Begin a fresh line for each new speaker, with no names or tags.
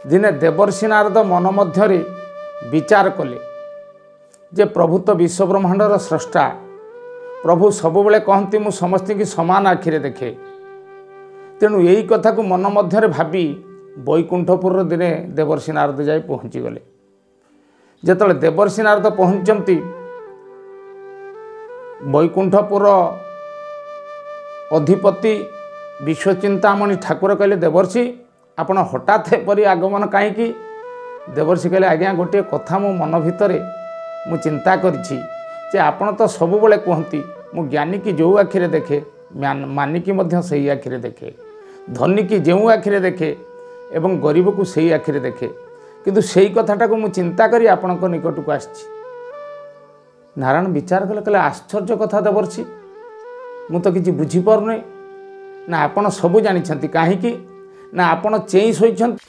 दिने देवर्षि नारद मन मध्य विचार कले जे प्रभु तो विश्वब्रह्मांडर स्रष्टा। प्रभु सबुबले कहती मु समस्त की समान आखिरे देखे। तेणु यही कथा को मन मध्य भावी वैकुंठपुर दिने देवर्षि नारद जाई पहुँची गले। जेतले देवर्षि नारद पहुँचती वैकुंठपुर अधिपति विश्वचिंतामणि ठाकुर कहले देवर्षि आपण हठात एपरी आगमन कहीं। देवर्षि कहले आज्ञा गोटे कथा मो मन भितर मु चिंता करिछि जे आपण तो सबुबले कहती मु ज्ञानी की जो आखिरे देखे मानिकी मध्य सही आखिरे देखे, धनी की जो आखिरे देखे एवं गरीब को सही आखिरे देखे, किंतु सही कथाटा को मु चिंता करी आपण को निकट को आछि। नारायण विचार कले कहले आश्चर्य कथा देवर्षि मु तो किछि बुझी पारुनै ना आपण सबु जानिछंती काहे कि ना आपण चेई सोइछंती